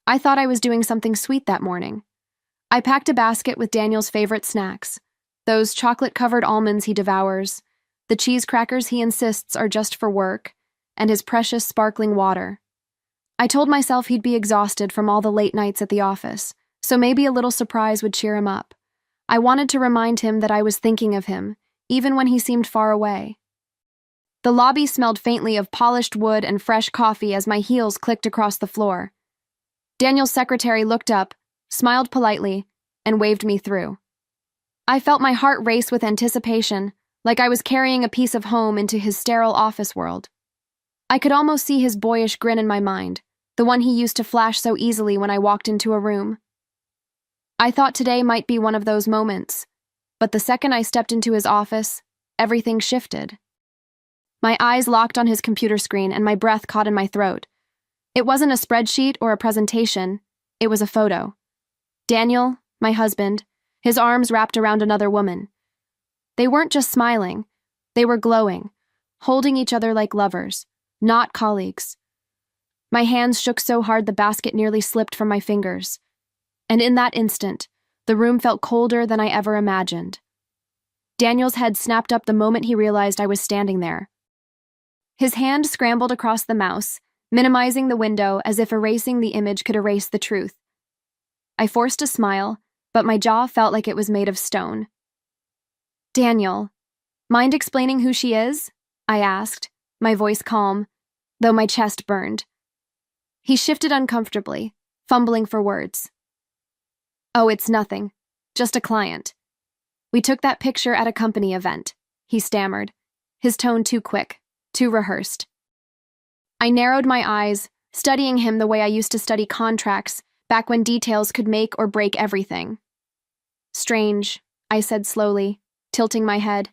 I thought I was doing something sweet that morning. I packed a basket with Daniel's favorite snacks, those chocolate-covered almonds he devours, the cheese crackers he insists are just for work, and his precious sparkling water. I told myself he'd be exhausted from all the late nights at the office, so maybe a little surprise would cheer him up. I wanted to remind him that I was thinking of him, even when he seemed far away. The lobby smelled faintly of polished wood and fresh coffee as my heels clicked across the floor. Daniel's secretary looked up, smiled politely, and waved me through. I felt my heart race with anticipation, like I was carrying a piece of home into his sterile office world. I could almost see his boyish grin in my mind, the one he used to flash so easily when I walked into a room. I thought today might be one of those moments, but the second I stepped into his office, everything shifted. My eyes locked on his computer screen and my breath caught in my throat. It wasn't a spreadsheet or a presentation, it was a photo. Daniel, my husband, his arms wrapped around another woman. They weren't just smiling, they were glowing, holding each other like lovers, not colleagues. My hands shook so hard the basket nearly slipped from my fingers. And in that instant, the room felt colder than I ever imagined. Daniel's head snapped up the moment he realized I was standing there. His hand scrambled across the mouse, minimizing the window as if erasing the image could erase the truth. I forced a smile, but my jaw felt like it was made of stone. "Daniel, mind explaining who she is?" I asked, my voice calm, though my chest burned. He shifted uncomfortably, fumbling for words. "Oh, it's nothing. Just a client. We took that picture at a company event," he stammered, his tone too quick, too rehearsed. I narrowed my eyes, studying him the way I used to study contracts, back when details could make or break everything. "Strange," I said slowly, tilting my head.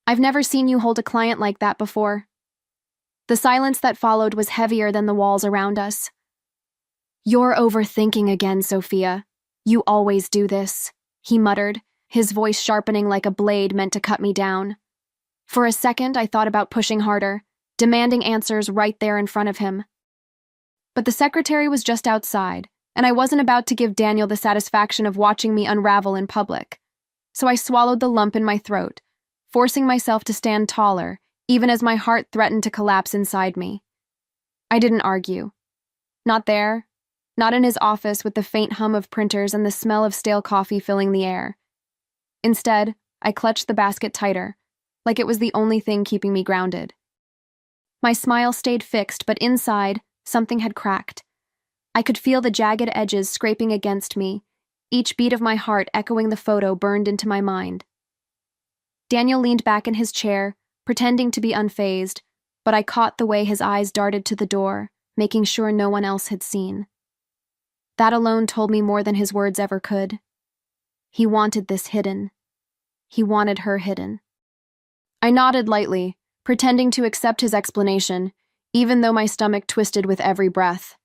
"I've never seen you hold a client like that before." The silence that followed was heavier than the walls around us. "You're overthinking again, Sophia. You always do this," he muttered, his voice sharpening like a blade meant to cut me down. For a second, I thought about pushing harder, demanding answers right there in front of him. But the secretary was just outside, and I wasn't about to give Daniel the satisfaction of watching me unravel in public. So I swallowed the lump in my throat, forcing myself to stand taller, even as my heart threatened to collapse inside me. I didn't argue. Not there. Not in his office with the faint hum of printers and the smell of stale coffee filling the air. Instead, I clutched the basket tighter, like it was the only thing keeping me grounded. My smile stayed fixed, but inside, something had cracked. I could feel the jagged edges scraping against me, each beat of my heart echoing the photo burned into my mind. Daniel leaned back in his chair, pretending to be unfazed, but I caught the way his eyes darted to the door, making sure no one else had seen. That alone told me more than his words ever could. He wanted this hidden. He wanted her hidden. I nodded lightly, pretending to accept his explanation, even though my stomach twisted with every breath.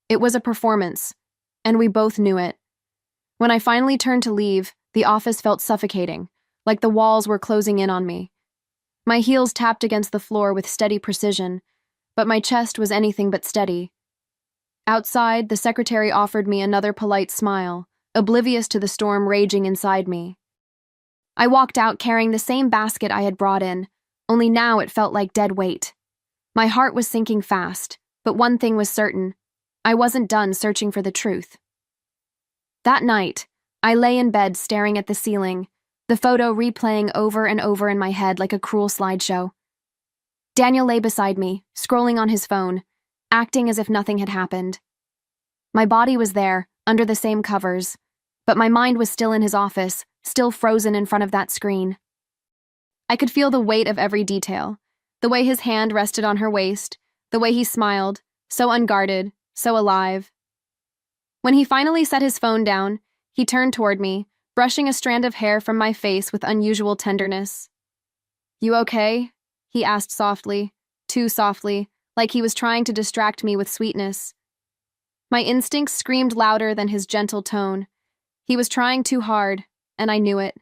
It was a performance, and we both knew it. When I finally turned to leave, the office felt suffocating, like the walls were closing in on me. My heels tapped against the floor with steady precision, but my chest was anything but steady. Outside, the secretary offered me another polite smile, oblivious to the storm raging inside me. I walked out carrying the same basket I had brought in, only now it felt like dead weight. My heart was sinking fast, but one thing was certain. I wasn't done searching for the truth. That night, I lay in bed staring at the ceiling, the photo replaying over and over in my head like a cruel slideshow. Daniel lay beside me, scrolling on his phone, acting as if nothing had happened. My body was there, under the same covers, but my mind was still in his office, still frozen in front of that screen. I could feel the weight of every detail, the way his hand rested on her waist, the way he smiled, so unguarded, so alive. When he finally set his phone down, he turned toward me, brushing a strand of hair from my face with unusual tenderness. "You okay?" he asked softly, too softly, like he was trying to distract me with sweetness. My instincts screamed louder than his gentle tone. He was trying too hard, and I knew it.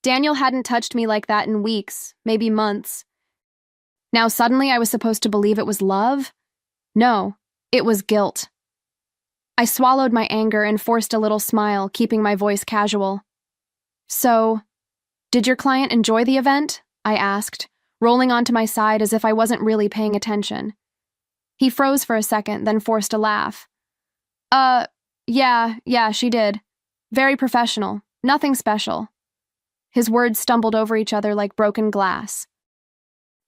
Daniel hadn't touched me like that in weeks, maybe months. Now suddenly I was supposed to believe it was love? No, it was guilt. I swallowed my anger and forced a little smile, keeping my voice casual. So, did your client enjoy the event? I asked, rolling onto my side as if I wasn't really paying attention. He froze for a second, then forced a laugh. Yeah, she did. Very professional. Nothing special. His words stumbled over each other like broken glass.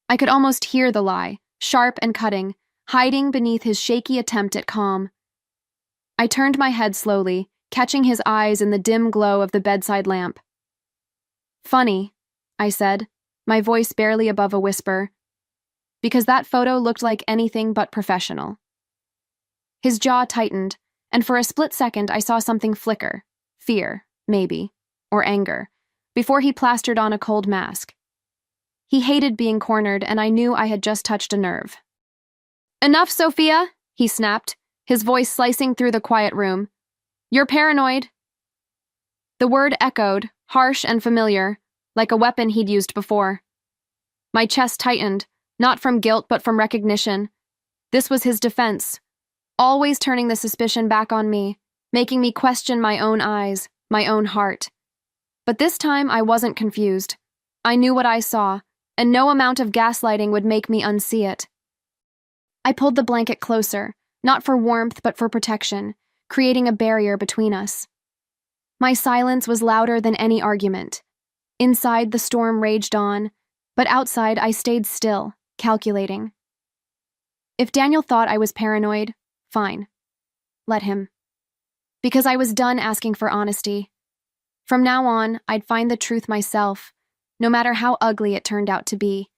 I could almost hear the lie, sharp and cutting, hiding beneath his shaky attempt at calm. I turned my head slowly, catching his eyes in the dim glow of the bedside lamp. Funny, I said, my voice barely above a whisper, because that photo looked like anything but professional. His jaw tightened, and for a split second I saw something flicker. Fear, maybe, or anger, before he plastered on a cold mask. He hated being cornered, and I knew I had just touched a nerve. Enough, Sophia, he snapped, his voice slicing through the quiet room. You're paranoid. The word echoed, harsh and familiar, like a weapon he'd used before. My chest tightened, not from guilt but from recognition. This was his defense, always turning the suspicion back on me, making me question my own eyes, my own heart. But this time I wasn't confused. I knew what I saw, and no amount of gaslighting would make me unsee it. I pulled the blanket closer, not for warmth but for protection, creating a barrier between us. My silence was louder than any argument. Inside, the storm raged on, but outside I stayed still, calculating. If Daniel thought I was paranoid, fine. Let him. Because I was done asking for honesty. From now on, I'd find the truth myself, no matter how ugly it turned out to be.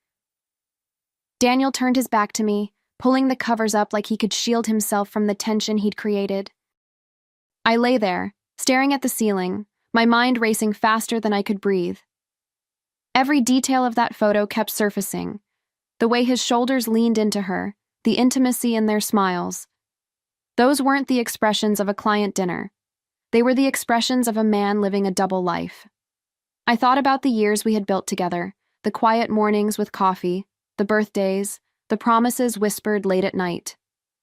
Daniel turned his back to me, pulling the covers up like he could shield himself from the tension he'd created. I lay there, staring at the ceiling, my mind racing faster than I could breathe. Every detail of that photo kept surfacing, the way his shoulders leaned into her, the intimacy in their smiles. Those weren't the expressions of a client dinner. They were the expressions of a man living a double life. I thought about the years we had built together, the quiet mornings with coffee, the birthdays, the promises whispered late at night.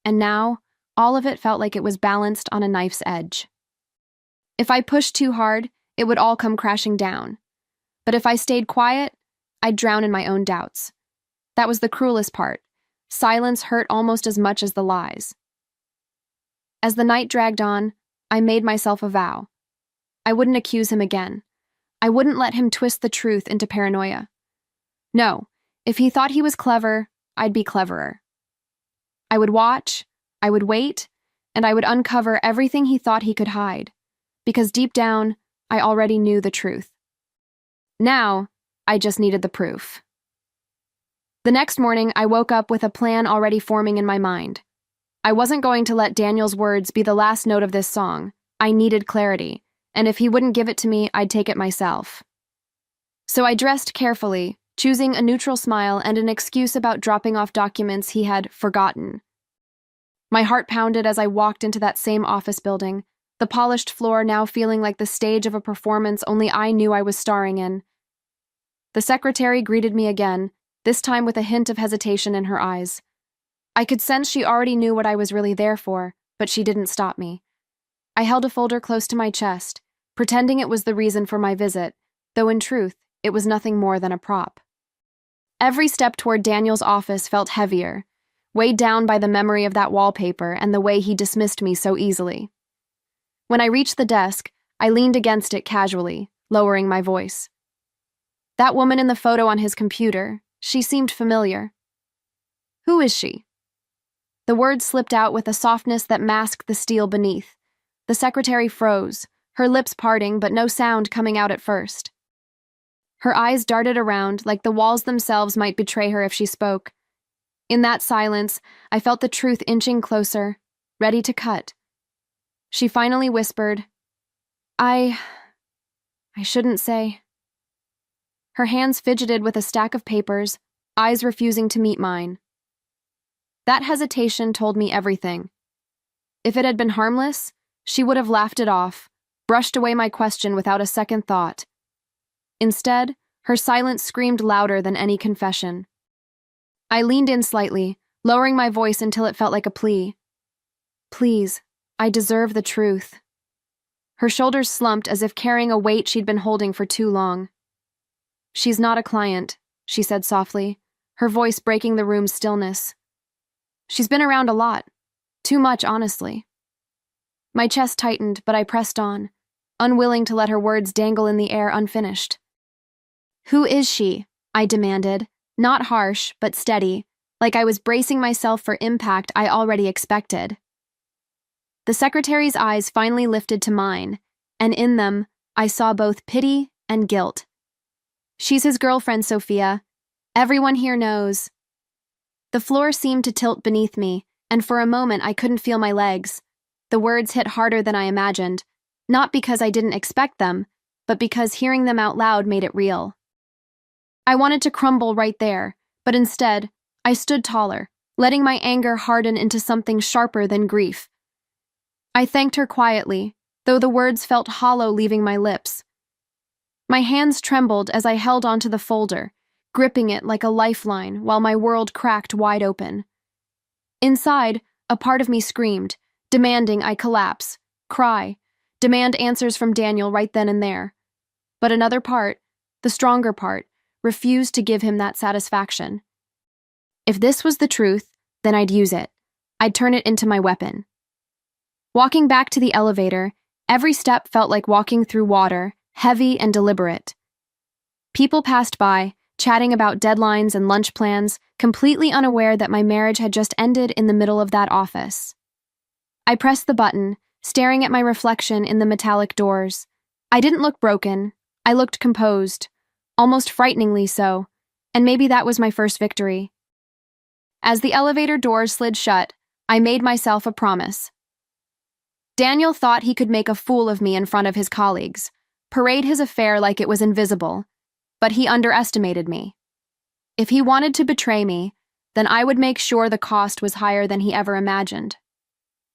And now, all of it felt like it was balanced on a knife's edge. If I pushed too hard, it would all come crashing down. But if I stayed quiet, I'd drown in my own doubts. That was the cruelest part. Silence hurt almost as much as the lies. As the night dragged on, I made myself a vow. I wouldn't accuse him again. I wouldn't let him twist the truth into paranoia. No, if he thought he was clever, I'd be cleverer. I would watch, I would wait, and I would uncover everything he thought he could hide, because deep down, I already knew the truth. Now, I just needed the proof. The next morning, I woke up with a plan already forming in my mind. I wasn't going to let Daniel's words be the last note of this song. I needed clarity, and if he wouldn't give it to me, I'd take it myself. So I dressed carefully, choosing a neutral smile and an excuse about dropping off documents he had forgotten. My heart pounded as I walked into that same office building, the polished floor now feeling like the stage of a performance only I knew I was starring in. The secretary greeted me again, this time with a hint of hesitation in her eyes. I could sense she already knew what I was really there for, but she didn't stop me. I held a folder close to my chest, pretending it was the reason for my visit, though in truth, it was nothing more than a prop. Every step toward Daniel's office felt heavier, weighed down by the memory of that wallpaper and the way he dismissed me so easily. When I reached the desk, I leaned against it casually, lowering my voice. That woman in the photo on his computer, she seemed familiar. Who is she? The words slipped out with a softness that masked the steel beneath. The secretary froze, her lips parting but no sound coming out at first. Her eyes darted around like the walls themselves might betray her if she spoke. In that silence, I felt the truth inching closer, ready to cut. She finally whispered, I shouldn't say. Her hands fidgeted with a stack of papers, eyes refusing to meet mine. That hesitation told me everything. If it had been harmless, she would have laughed it off, brushed away my question without a second thought. Instead, her silence screamed louder than any confession. I leaned in slightly, lowering my voice until it felt like a plea. Please, I deserve the truth. Her shoulders slumped as if carrying a weight she'd been holding for too long. She's not a client, she said softly, her voice breaking the room's stillness. She's been around a lot. Too much, honestly. My chest tightened, but I pressed on, unwilling to let her words dangle in the air unfinished. Who is she? I demanded, not harsh, but steady, like I was bracing myself for impact I already expected. The secretary's eyes finally lifted to mine, and in them, I saw both pity and guilt. She's his girlfriend, Sophia. Everyone here knows. The floor seemed to tilt beneath me, and for a moment I couldn't feel my legs. The words hit harder than I imagined, not because I didn't expect them, but because hearing them out loud made it real. I wanted to crumble right there, but instead, I stood taller, letting my anger harden into something sharper than grief. I thanked her quietly, though the words felt hollow leaving my lips. My hands trembled as I held onto the folder, gripping it like a lifeline while my world cracked wide open. Inside, a part of me screamed, demanding I collapse, cry, demand answers from Daniel right then and there. But another part, the stronger part, refused to give him that satisfaction. If this was the truth, then I'd use it. I'd turn it into my weapon. Walking back to the elevator, every step felt like walking through water, heavy and deliberate. People passed by, chatting about deadlines and lunch plans, completely unaware that my marriage had just ended in the middle of that office. I pressed the button, staring at my reflection in the metallic doors. I didn't look broken. I looked composed, almost frighteningly so, and maybe that was my first victory. As the elevator doors slid shut, I made myself a promise. Daniel thought he could make a fool of me in front of his colleagues, parade his affair like it was invisible, but he underestimated me. If he wanted to betray me, then I would make sure the cost was higher than he ever imagined.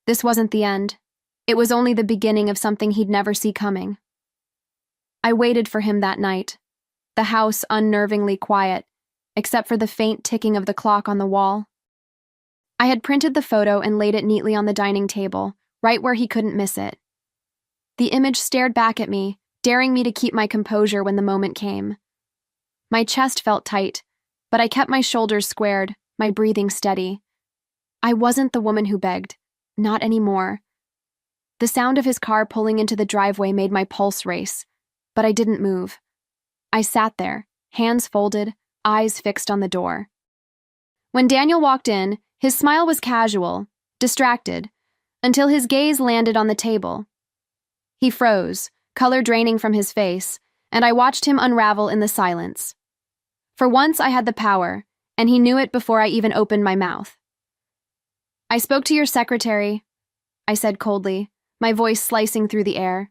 This wasn't the end. It was only the beginning of something he'd never see coming. I waited for him that night, the house unnervingly quiet, except for the faint ticking of the clock on the wall. I had printed the photo and laid it neatly on the dining table, right where he couldn't miss it. The image stared back at me, daring me to keep my composure when the moment came. My chest felt tight, but I kept my shoulders squared, my breathing steady. I wasn't the woman who begged. Not anymore. The sound of his car pulling into the driveway made my pulse race, but I didn't move. I sat there, hands folded, eyes fixed on the door. When Daniel walked in, his smile was casual, distracted, until his gaze landed on the table. He froze, color draining from his face, and I watched him unravel in the silence. For once I had the power, and he knew it before I even opened my mouth. I spoke to your secretary, I said coldly, my voice slicing through the air.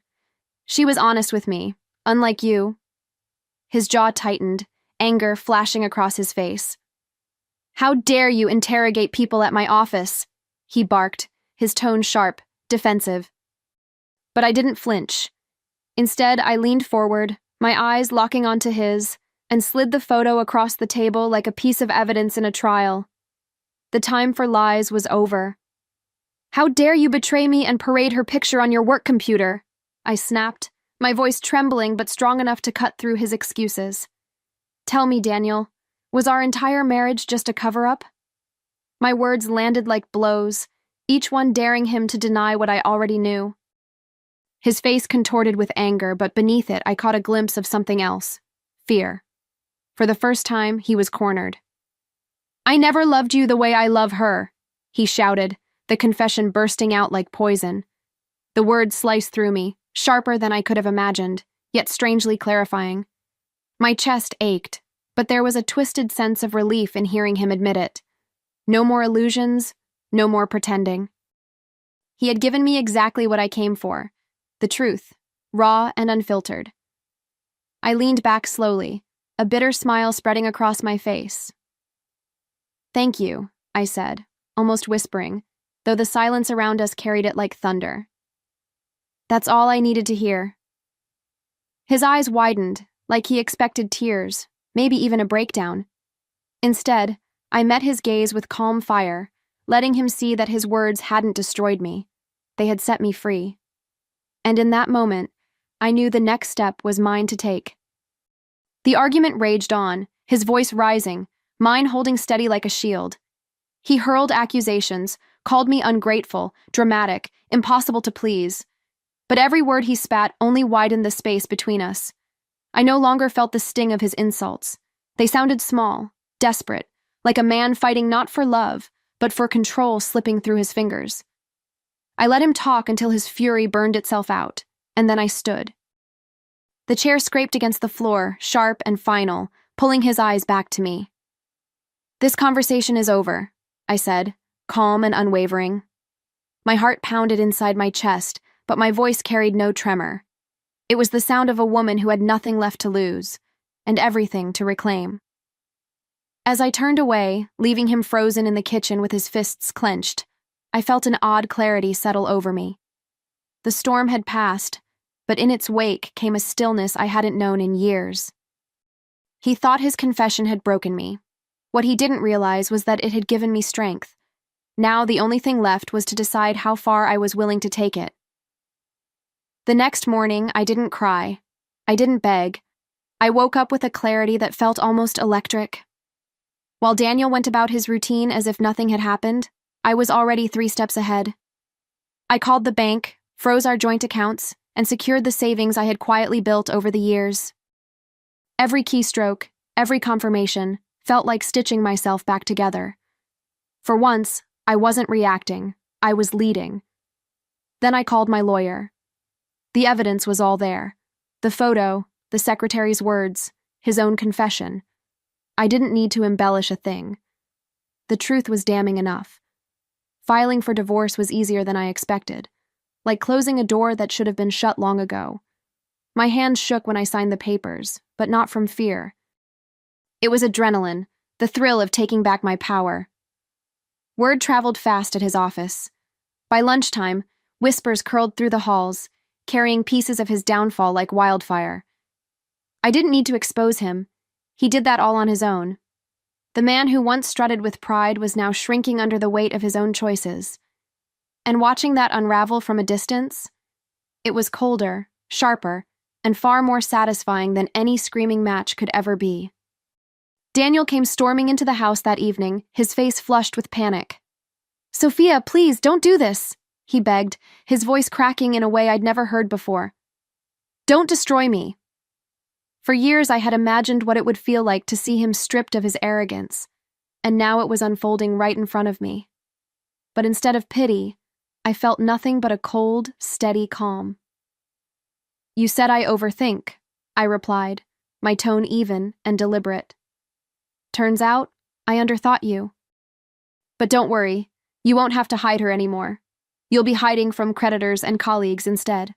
She was honest with me, unlike you. His jaw tightened, anger flashing across his face. How dare you interrogate people at my office? He barked, his tone sharp, defensive. But I didn't flinch. Instead, I leaned forward, my eyes locking onto his, and slid the photo across the table like a piece of evidence in a trial. The time for lies was over. How dare you betray me and parade her picture on your work computer? I snapped, my voice trembling but strong enough to cut through his excuses. Tell me, Daniel, was our entire marriage just a cover-up? My words landed like blows, each one daring him to deny what I already knew. His face contorted with anger, but beneath it I caught a glimpse of something else. Fear. For the first time, he was cornered. I never loved you the way I love her, he shouted, the confession bursting out like poison. The words sliced through me, sharper than I could have imagined, yet strangely clarifying. My chest ached, but there was a twisted sense of relief in hearing him admit it. No more illusions, no more pretending. He had given me exactly what I came for, the truth, raw and unfiltered. I leaned back slowly, a bitter smile spreading across my face. Thank you, I said, almost whispering, though the silence around us carried it like thunder. That's all I needed to hear. His eyes widened, like he expected tears, maybe even a breakdown. Instead, I met his gaze with calm fire, letting him see that his words hadn't destroyed me. They had set me free. And in that moment, I knew the next step was mine to take. The argument raged on, his voice rising, mine holding steady like a shield. He hurled accusations, called me ungrateful, dramatic, impossible to please. But every word he spat only widened the space between us. I no longer felt the sting of his insults. They sounded small, desperate, like a man fighting not for love, but for control slipping through his fingers. I let him talk until his fury burned itself out, and then I stood. The chair scraped against the floor, sharp and final, pulling his eyes back to me. "This conversation is over," I said, calm and unwavering. My heart pounded inside my chest, but my voice carried no tremor. It was the sound of a woman who had nothing left to lose, and everything to reclaim. As I turned away, leaving him frozen in the kitchen with his fists clenched, I felt an odd clarity settle over me. The storm had passed, but in its wake came a stillness I hadn't known in years. He thought his confession had broken me. What he didn't realize was that it had given me strength. Now the only thing left was to decide how far I was willing to take it. The next morning, I didn't cry. I didn't beg. I woke up with a clarity that felt almost electric. While Daniel went about his routine as if nothing had happened, I was already 3 steps ahead. I called the bank, froze our joint accounts, and secured the savings I had quietly built over the years. Every keystroke, every confirmation, felt like stitching myself back together. For once, I wasn't reacting, I was leading. Then I called my lawyer. The evidence was all there. The photo, the secretary's words, his own confession. I didn't need to embellish a thing. The truth was damning enough. Filing for divorce was easier than I expected, like closing a door that should have been shut long ago. My hands shook when I signed the papers, but not from fear. It was adrenaline, the thrill of taking back my power. Word traveled fast at his office. By lunchtime, whispers curled through the halls, carrying pieces of his downfall like wildfire. I didn't need to expose him. He did that all on his own. The man who once strutted with pride was now shrinking under the weight of his own choices. And watching that unravel from a distance, it was colder, sharper, and far more satisfying than any screaming match could ever be. Daniel came storming into the house that evening, his face flushed with panic. "Sophia, please, don't do this," he begged, his voice cracking in a way I'd never heard before. "Don't destroy me." For years I had imagined what it would feel like to see him stripped of his arrogance, and now it was unfolding right in front of me. But instead of pity, I felt nothing but a cold, steady calm. "You said I overthink," I replied, my tone even and deliberate. "Turns out, I underthought you. But don't worry, you won't have to hide her anymore. You'll be hiding from creditors and colleagues instead."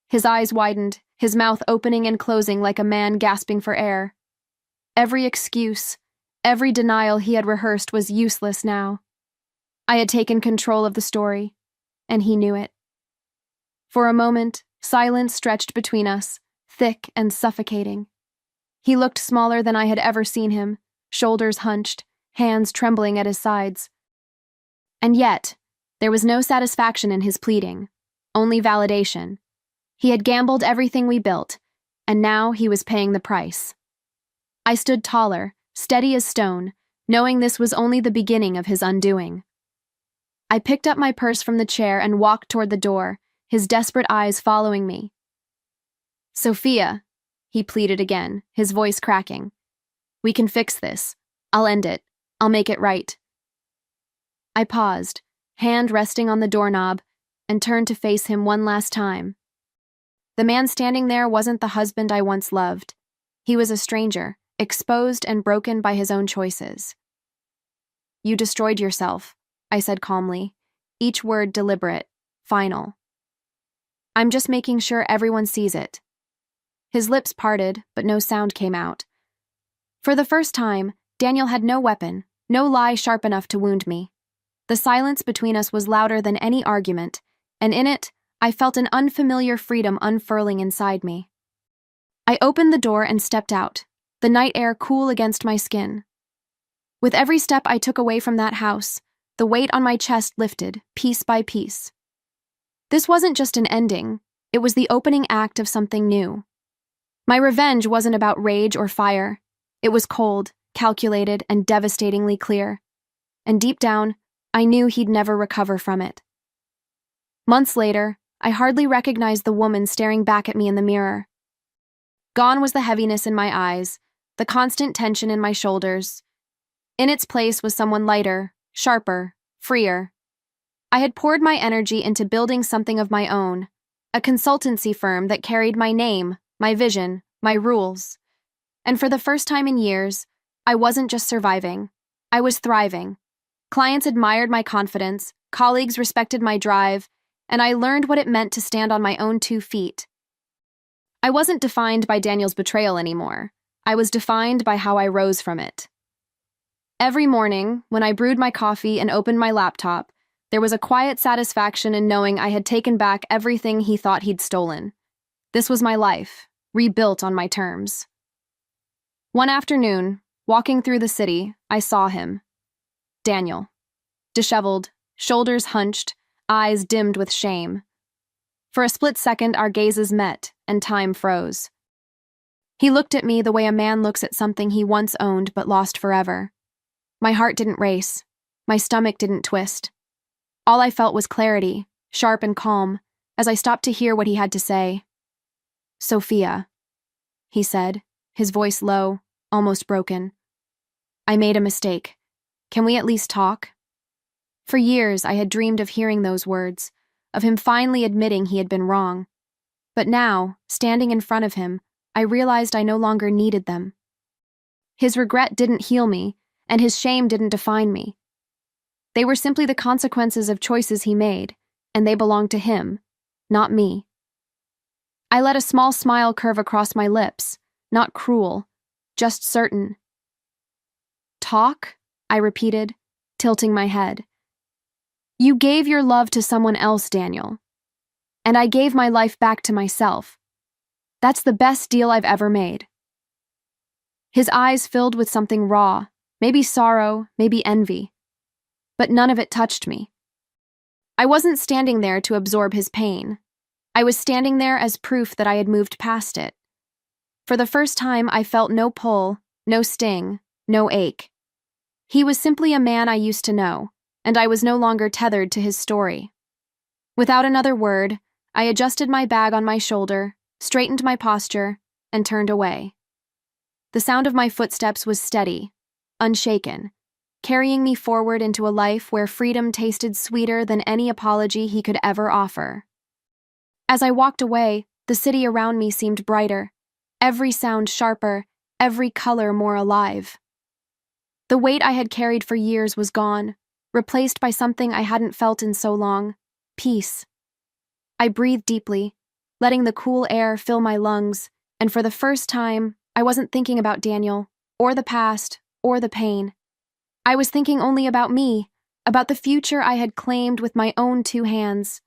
His eyes widened, his mouth opening and closing like a man gasping for air. Every excuse, every denial he had rehearsed was useless now. I had taken control of the story, and he knew it. For a moment, silence stretched between us, thick and suffocating. He looked smaller than I had ever seen him, shoulders hunched, hands trembling at his sides. And yet, there was no satisfaction in his pleading, only validation. He had gambled everything we built, and now he was paying the price. I stood taller, steady as stone, knowing this was only the beginning of his undoing. I picked up my purse from the chair and walked toward the door, his desperate eyes following me. "Sophia," he pleaded again, his voice cracking. "We can fix this. I'll end it. I'll make it right." I paused, hand resting on the doorknob, and turned to face him one last time. The man standing there wasn't the husband I once loved. He was a stranger, exposed and broken by his own choices. "You destroyed yourself," I said calmly, each word deliberate, final. "I'm just making sure everyone sees it." His lips parted, but no sound came out. For the first time, Daniel had no weapon, no lie sharp enough to wound me. The silence between us was louder than any argument, and in it, I felt an unfamiliar freedom unfurling inside me. I opened the door and stepped out, the night air cool against my skin. With every step I took away from that house, the weight on my chest lifted, piece by piece. This wasn't just an ending, it was the opening act of something new. My revenge wasn't about rage or fire. It was cold, calculated, and devastatingly clear. And deep down, I knew he'd never recover from it. Months later, I hardly recognized the woman staring back at me in the mirror. Gone was the heaviness in my eyes, the constant tension in my shoulders. In its place was someone lighter, sharper, freer. I had poured my energy into building something of my own, a consultancy firm that carried my name, my vision, my rules. And for the first time in years, I wasn't just surviving, I was thriving. Clients admired my confidence, colleagues respected my drive, and I learned what it meant to stand on my own 2 feet. I wasn't defined by Daniel's betrayal anymore. I was defined by how I rose from it. Every morning, when I brewed my coffee and opened my laptop, there was a quiet satisfaction in knowing I had taken back everything he thought he'd stolen. This was my life, rebuilt on my terms. One afternoon, walking through the city, I saw him. Daniel. Disheveled, shoulders hunched, eyes dimmed with shame. For a split second, our gazes met, and time froze. He looked at me the way a man looks at something he once owned but lost forever. My heart didn't race. My stomach didn't twist. All I felt was clarity, sharp and calm, as I stopped to hear what he had to say. "Sophia," he said, his voice low, almost broken. "I made a mistake. Can we at least talk?" For years, I had dreamed of hearing those words, of him finally admitting he had been wrong. But now, standing in front of him, I realized I no longer needed them. His regret didn't heal me, and his shame didn't define me. They were simply the consequences of choices he made, and they belonged to him, not me. I let a small smile curve across my lips, not cruel, just certain. "Talk?" I repeated, tilting my head. "You gave your love to someone else, Daniel. And I gave my life back to myself. That's the best deal I've ever made." His eyes filled with something raw, maybe sorrow, maybe envy. But none of it touched me. I wasn't standing there to absorb his pain. I was standing there as proof that I had moved past it. For the first time, I felt no pull, no sting, no ache. He was simply a man I used to know, and I was no longer tethered to his story. Without another word, I adjusted my bag on my shoulder, straightened my posture, and turned away. The sound of my footsteps was steady, unshaken, carrying me forward into a life where freedom tasted sweeter than any apology he could ever offer. As I walked away, the city around me seemed brighter, every sound sharper, every color more alive. The weight I had carried for years was gone, replaced by something I hadn't felt in so long: peace. I breathed deeply, letting the cool air fill my lungs, and for the first time, I wasn't thinking about Daniel, or the past, or the pain. I was thinking only about me, about the future I had claimed with my own 2 hands.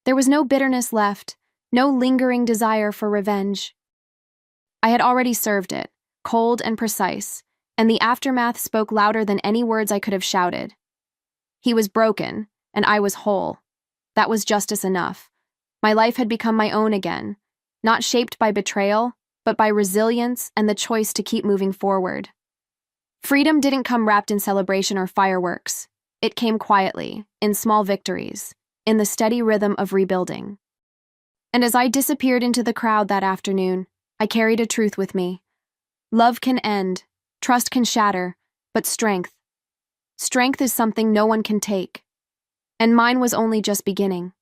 There was no bitterness left, no lingering desire for revenge. I had already served it, cold and precise, and the aftermath spoke louder than any words I could have shouted. He was broken, and I was whole. That was justice enough. My life had become my own again, not shaped by betrayal, but by resilience and the choice to keep moving forward. Freedom didn't come wrapped in celebration or fireworks. It came quietly, in small victories, in the steady rhythm of rebuilding. And as I disappeared into the crowd that afternoon, I carried a truth with me. Love can end, trust can shatter, but strength is something no one can take. And mine was only just beginning.